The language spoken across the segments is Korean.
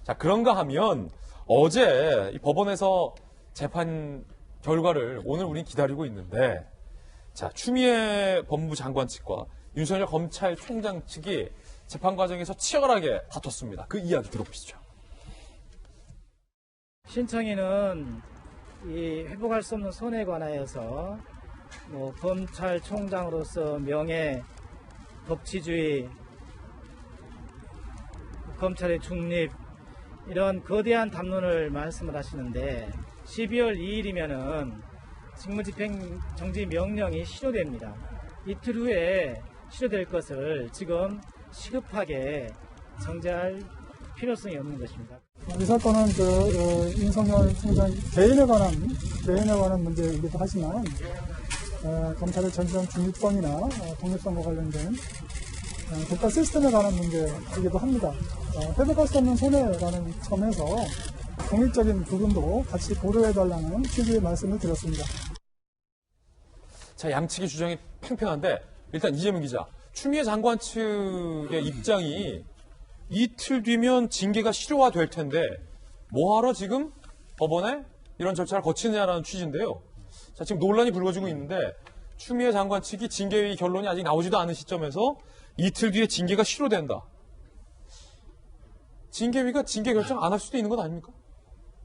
자, 그런가 하면 어제 이 법원에서 재판 결과를 오늘 우린 기다리고 있는데, 자, 추미애 법무부 장관 측과 윤석열 검찰총장 측이 재판 과정에서 치열하게 다퉜습니다. 그 이야기 들어보시죠. 신청인은 이 회복할 수 없는 손해에 관하여서 검찰총장으로서 명예, 법치주의, 검찰의 중립 이런 거대한 담론을 말씀을 하시는데 12월 2일이면은 직무집행 정지 명령이 실효됩니다. 이틀 후에 실효될 것을 지금 시급하게 정지할 필요성이 없는 것입니다. 이 사건은 윤석열 총장 개인에 관한 문제이기도 하지만 검찰의 전정 중립성이나 독립성과 관련된 국가 시스템에 관한 문제이기도 합니다. 회복할 수 없는 손해라는 점에서 독립적인 부분도 같이 고려해달라는 취지의 말씀을 드렸습니다. 자, 양측의 주장이 팽팽한데 일단 이재명 기자, 추미애 장관 측의 입장이 이틀 뒤면 징계가 실효화될 텐데 뭐하러 지금 법원에 이런 절차를 거치느냐라는 취지인데요. 자, 지금 논란이 불거지고 있는데 추미애 장관 측이 징계의 결론이 아직 나오지도 않은 시점에서 이틀 뒤에 징계가 실효된다. 징계위가 징계 결정 안 할 수도 있는 것 아닙니까?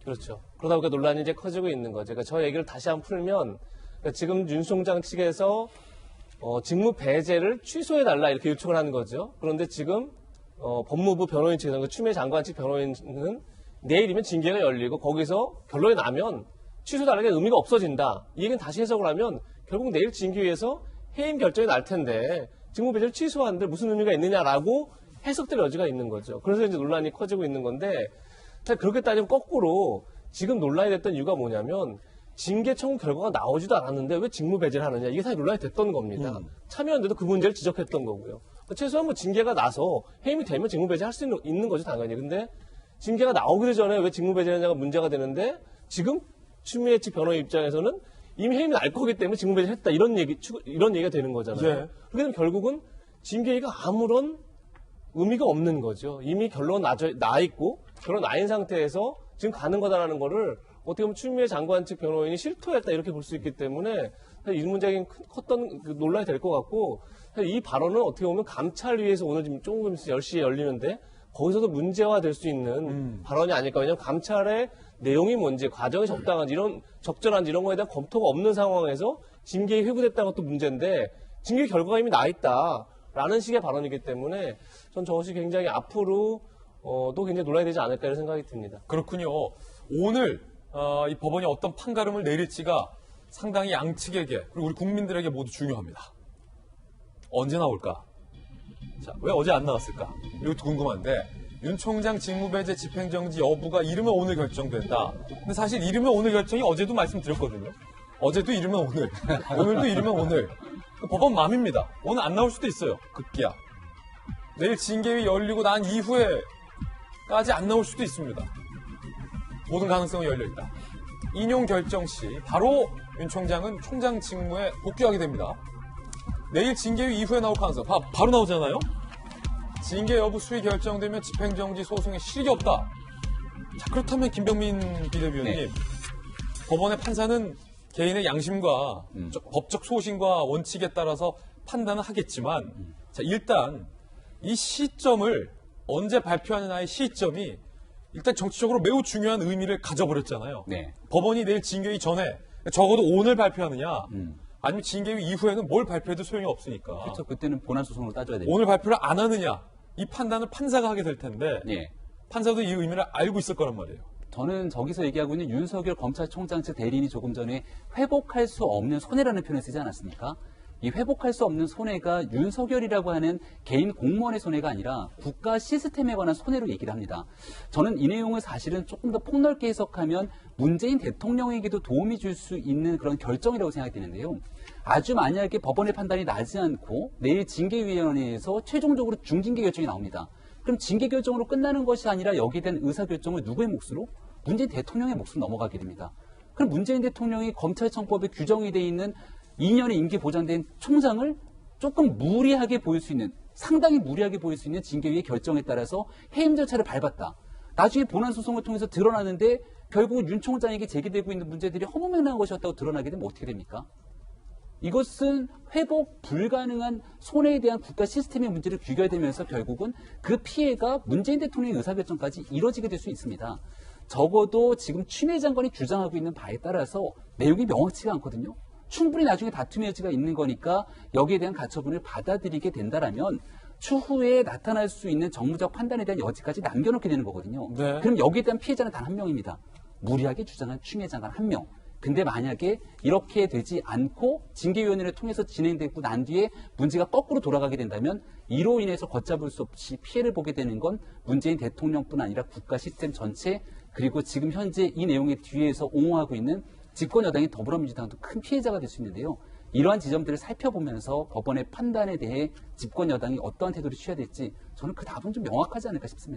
그렇죠. 그러다 보니까 논란이 이제 커지고 있는 거죠. 그러니까 저 얘기를 다시 한번 풀면 그러니까 지금 윤 총장 측에서 직무 배제를 취소해달라 이렇게 요청을 하는 거죠. 그런데 지금 법무부 변호인 측에서 추미애 장관 측 변호인은 내일이면 징계가 열리고 거기서 결론이 나면 취소달라는 의미가 없어진다. 이 얘기는 다시 해석을 하면 결국 내일 징계위에서 해임 결정이 날 텐데 직무 배제를 취소하는데 무슨 의미가 있느냐라고 해석될 여지가 있는 거죠. 그래서 이제 논란이 커지고 있는 건데 그렇게 따지면 거꾸로 지금 논란이 됐던 이유가 뭐냐면 징계 청구 결과가 나오지도 않았는데 왜 직무 배제를 하느냐 이게 사실 논란이 됐던 겁니다. 참여연대도 그 문제를 지적했던 거고요. 최소한 뭐 징계가 나서 해임이 되면 직무 배제할 수 있는 거죠 당연히. 근데 징계가 나오기도 전에 왜 직무 배제하느냐가 문제가 되는데 지금 추미애 측 변호인 입장에서는 이미 해임이 날 거기 때문에 직무 배제했다 이런 얘기가 되는 거잖아요. 예. 그렇게 되면 결국은 징계가 아무런 의미가 없는 거죠. 이미 결론 나 있고 결론 나인 상태에서 지금 가는 거다라는 거를 어떻게 보면 추미애 장관 측 변호인이 실토했다 이렇게 볼 수 있기 때문에 이 문제가 컸던 논란이 될 것 같고 이 발언은 어떻게 보면 감찰위에서 오늘 지금 조금 있으면 10시에 열리는데 거기서도 문제화 될 수 있는 발언이 아닐까. 왜냐하면 감찰의 내용이 뭔지 과정이 적절한지 이런 거에 대한 검토가 없는 상황에서 징계가 회부됐다는 것도 문제인데 징계 결과가 이미 나 있다라는 식의 발언이기 때문에 전 저것이 굉장히 앞으로 또 굉장히 논란이 되지 않을까 이런 생각이 듭니다. 그렇군요. 오늘 이 법원이 어떤 판가름을 내릴지가 상당히 양측에게 그리고 우리 국민들에게 모두 중요합니다. 언제 나올까? 자, 왜 어제 안 나왔을까? 이것도 궁금한데 윤 총장 직무배제 집행정지 여부가 이르면 오늘 결정된다. 근데 사실 이르면 오늘 결정이 어제도 말씀드렸거든요. 어제도 이르면 오늘, 오늘도 이르면 오늘. 법원 맘입니다. 오늘 안 나올 수도 있어요. 급기야. 내일 징계위 열리고 난 이후에까지 안 나올 수도 있습니다. 모든 가능성이 열려있다. 인용 결정 시 바로 윤 총장은 총장 직무에 복귀하게 됩니다. 내일 징계위 이후에 나올 가능성 바로 나오잖아요. 징계 여부 수위 결정되면 집행정지 소송에 실익이 없다. 자, 그렇다면 김병민 비대위원님, 법원의 판사는 개인의 양심과 법적 소신과 원칙에 따라서 판단을 하겠지만 자, 일단 이 시점을 언제 발표하느냐의 시점이 일단 정치적으로 매우 중요한 의미를 가져버렸잖아요. 네. 법원이 내일 징계위 전에 적어도 오늘 발표하느냐 아니면 징계위 이후에는 뭘 발표해도 소용이 없으니까 그렇죠. 그때는 본안 소송으로 따져야 됩니다. 오늘 발표를 안 하느냐 이 판단을 판사가 하게 될 텐데 예. 판사도 이 의미를 알고 있을 거란 말이에요. 저는 저기서 얘기하고 있는 윤석열 검찰총장 측 대리인이 조금 전에 회복할 수 없는 손해라는 표현을 쓰지 않았습니까? 이 회복할 수 없는 손해가 윤석열이라고 하는 개인 공무원의 손해가 아니라 국가 시스템에 관한 손해로 얘기를 합니다. 저는 이 내용을 사실은 조금 더 폭넓게 해석하면 문재인 대통령에게도 도움이 줄 수 있는 그런 결정이라고 생각이 되는데요. 아주 만약에 법원의 판단이 나지 않고 내일 징계위원회에서 최종적으로 중징계 결정이 나옵니다. 그럼 징계 결정으로 끝나는 것이 아니라 여기에 대한 의사결정을 누구의 몫으로? 문재인 대통령의 몫으로 넘어가게 됩니다. 그럼 문재인 대통령이 검찰청법에 규정이 돼 있는 2년의 임기 보장된 총장을 조금 무리하게 보일 수 있는, 상당히 무리하게 보일 수 있는 징계위의 결정에 따라서 해임 절차를 밟았다. 나중에 본안 소송을 통해서 드러나는데 결국 윤 총장에게 제기되고 있는 문제들이 허무맹랑한 것이었다고 드러나게 되면 어떻게 됩니까? 이것은 회복 불가능한 손해에 대한 국가 시스템의 문제를 귀결되면서 결국은 그 피해가 문재인 대통령의 의사결정까지 이뤄지게 될 수 있습니다. 적어도 지금 추미애 장관이 주장하고 있는 바에 따라서 내용이 명확치가 않거든요. 충분히 나중에 다툼의 여지가 있는 거니까 여기에 대한 가처분을 받아들이게 된다라면 추후에 나타날 수 있는 정무적 판단에 대한 여지까지 남겨놓게 되는 거거든요. 네. 그럼 여기에 대한 피해자는 단 한 명입니다. 무리하게 주장한 추미애 장관 한 명. 근데 만약에 이렇게 되지 않고 징계위원회를 통해서 진행되고 난 뒤에 문제가 거꾸로 돌아가게 된다면 이로 인해서 걷잡을 수 없이 피해를 보게 되는 건 문재인 대통령뿐 아니라 국가 시스템 전체 그리고 지금 현재 이 내용의 뒤에서 옹호하고 있는 집권 여당인 더불어민주당도 큰 피해자가 될 수 있는데요. 이러한 지점들을 살펴보면서 법원의 판단에 대해 집권 여당이 어떠한 태도를 취해야 될지 저는 그 답은 좀 명확하지 않을까 싶습니다.